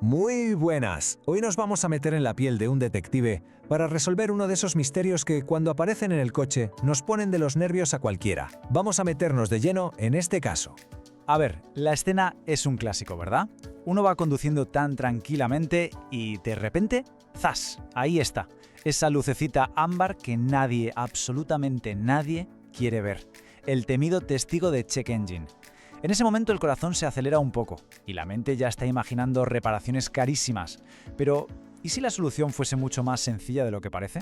Muy buenas. Hoy nos vamos a meter en la piel de un detective para resolver uno de esos misterios que cuando aparecen en el coche nos ponen de los nervios a cualquiera. Vamos a meternos de lleno en este caso. A ver, la escena es un clásico, ¿verdad? Uno va conduciendo tan tranquilamente y de repente, ¡zas! Ahí está, esa lucecita ámbar que nadie, absolutamente nadie, quiere ver. El temido testigo de check engine. En ese momento el corazón se acelera un poco y la mente ya está imaginando reparaciones carísimas. Pero, ¿y si la solución fuese mucho más sencilla de lo que parece?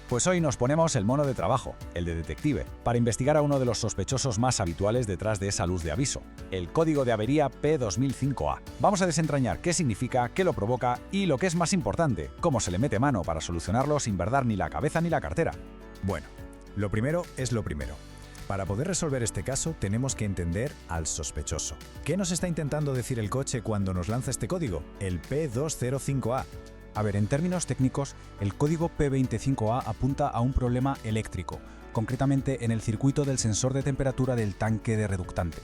Pues hoy nos ponemos el mono de trabajo, el de detective, para investigar a uno de los sospechosos más habituales detrás de esa luz de aviso, el código de avería P2005A. Vamos a desentrañar qué significa, qué lo provoca y, lo que es más importante, cómo se le mete mano para solucionarlo sin verdar ni la cabeza ni la cartera. Bueno, lo primero es lo primero. Para poder resolver este caso tenemos que entender al sospechoso. ¿Qué nos está intentando decir el coche cuando nos lanza este código? El P205A. A ver, en términos técnicos, el código P25A apunta a un problema eléctrico, concretamente en el circuito del sensor de temperatura del tanque de reductante.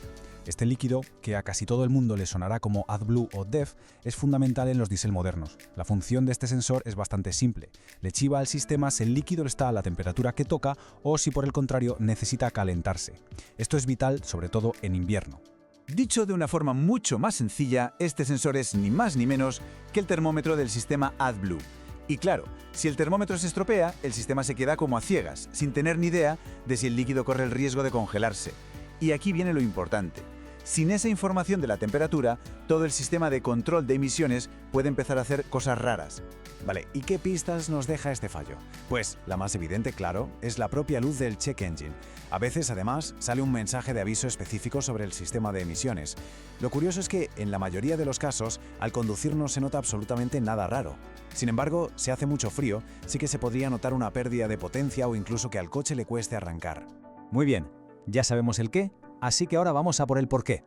Este líquido, que a casi todo el mundo le sonará como AdBlue o DEF, es fundamental en los diésel modernos. La función de este sensor es bastante simple. Le chiva al sistema si el líquido está a la temperatura que toca o si por el contrario necesita calentarse. Esto es vital sobre todo en invierno. Dicho de una forma mucho más sencilla, este sensor es ni más ni menos que el termómetro del sistema AdBlue. Y claro, si el termómetro se estropea, el sistema se queda como a ciegas, sin tener ni idea de si el líquido corre el riesgo de congelarse. Y aquí viene lo importante. Sin esa información de la temperatura, todo el sistema de control de emisiones puede empezar a hacer cosas raras. Vale, ¿y qué pistas nos deja este fallo? Pues la más evidente, claro, es la propia luz del check engine. A veces, además, sale un mensaje de aviso específico sobre el sistema de emisiones. Lo curioso es que, en la mayoría de los casos, al conducir no se nota absolutamente nada raro. Sin embargo, si hace mucho frío, sí que se podría notar una pérdida de potencia o incluso que al coche le cueste arrancar. Muy bien, ya sabemos el qué, así que ahora vamos a por el porqué.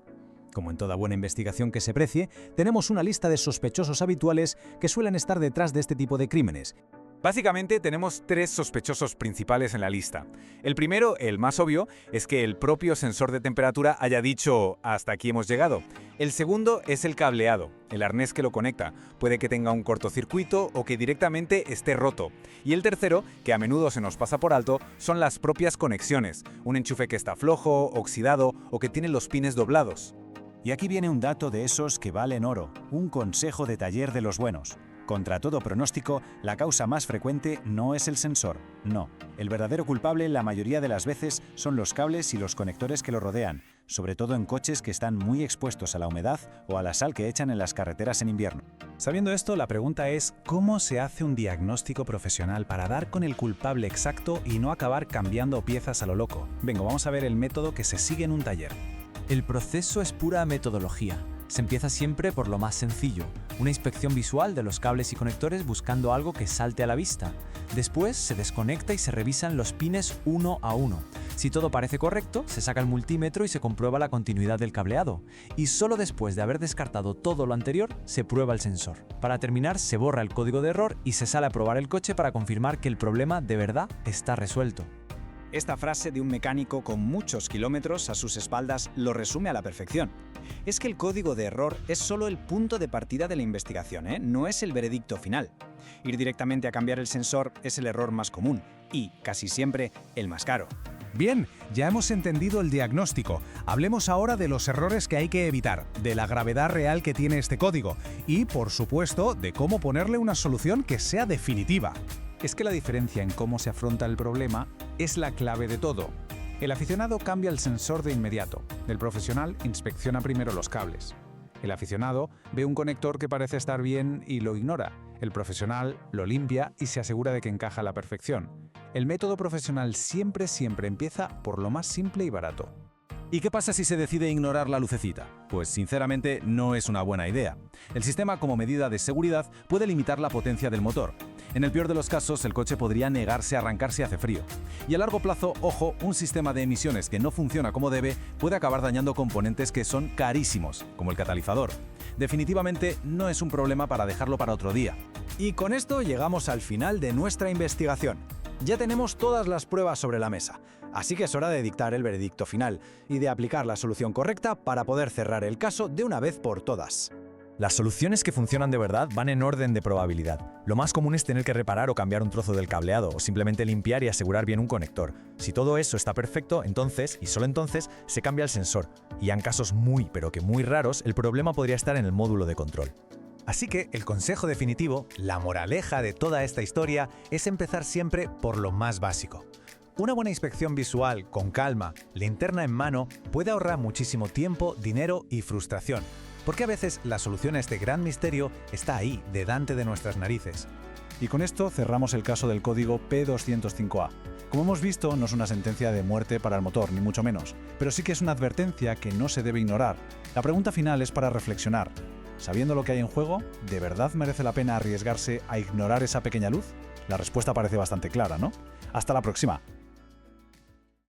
Como en toda buena investigación que se precie, tenemos una lista de sospechosos habituales que suelen estar detrás de este tipo de crímenes. Básicamente tenemos tres sospechosos principales en la lista. El primero, el más obvio, es que el propio sensor de temperatura haya dicho «hasta aquí hemos llegado». El segundo es el cableado, el arnés que lo conecta. Puede que tenga un cortocircuito o que directamente esté roto. Y el tercero, que a menudo se nos pasa por alto, son las propias conexiones. Un enchufe que está flojo, oxidado o que tiene los pines doblados. Y aquí viene un dato de esos que valen oro, un consejo de taller de los buenos. Contra todo pronóstico, la causa más frecuente no es el sensor, no. El verdadero culpable la mayoría de las veces son los cables y los conectores que lo rodean, sobre todo en coches que están muy expuestos a la humedad o a la sal que echan en las carreteras en invierno. Sabiendo esto, la pregunta es ¿cómo se hace un diagnóstico profesional para dar con el culpable exacto y no acabar cambiando piezas a lo loco? Venga, vamos a ver el método que se sigue en un taller. El proceso es pura metodología. Se empieza siempre por lo más sencillo, una inspección visual de los cables y conectores buscando algo que salte a la vista. Después se desconecta y se revisan los pines uno a uno. Si todo parece correcto, se saca el multímetro y se comprueba la continuidad del cableado. Y solo después de haber descartado todo lo anterior, se prueba el sensor. Para terminar, se borra el código de error y se sale a probar el coche para confirmar que el problema de verdad está resuelto. Esta frase de un mecánico con muchos kilómetros a sus espaldas lo resume a la perfección. Es que el código de error es solo el punto de partida de la investigación, no es el veredicto final. Ir directamente a cambiar el sensor es el error más común y, casi siempre, el más caro. Bien, ya hemos entendido el diagnóstico. Hablemos ahora de los errores que hay que evitar, de la gravedad real que tiene este código y, por supuesto, de cómo ponerle una solución que sea definitiva. Es que la diferencia en cómo se afronta el problema es la clave de todo. El aficionado cambia el sensor de inmediato. El profesional inspecciona primero los cables. El aficionado ve un conector que parece estar bien y lo ignora. El profesional lo limpia y se asegura de que encaja a la perfección. El método profesional siempre empieza por lo más simple y barato. ¿Y qué pasa si se decide ignorar la lucecita? Pues sinceramente no es una buena idea. El sistema como medida de seguridad puede limitar la potencia del motor. En el peor de los casos, el coche podría negarse a arrancar si hace frío. Y a largo plazo, ojo, un sistema de emisiones que no funciona como debe puede acabar dañando componentes que son carísimos, como el catalizador. Definitivamente no es un problema para dejarlo para otro día. Y con esto llegamos al final de nuestra investigación. Ya tenemos todas las pruebas sobre la mesa, así que es hora de dictar el veredicto final y de aplicar la solución correcta para poder cerrar el caso de una vez por todas. Las soluciones que funcionan de verdad van en orden de probabilidad. Lo más común es tener que reparar o cambiar un trozo del cableado, o simplemente limpiar y asegurar bien un conector. Si todo eso está perfecto, entonces, y solo entonces, se cambia el sensor. Y en casos muy, pero que muy raros, el problema podría estar en el módulo de control. Así que el consejo definitivo, la moraleja de toda esta historia, es empezar siempre por lo más básico. Una buena inspección visual, con calma, linterna en mano, puede ahorrar muchísimo tiempo, dinero y frustración. Porque a veces la solución a este gran misterio está ahí, delante de nuestras narices. Y con esto cerramos el caso del código P205A. Como hemos visto, no es una sentencia de muerte para el motor, ni mucho menos, pero sí que es una advertencia que no se debe ignorar. La pregunta final es para reflexionar. Sabiendo lo que hay en juego, ¿de verdad merece la pena arriesgarse a ignorar esa pequeña luz? La respuesta parece bastante clara, ¿no? Hasta la próxima.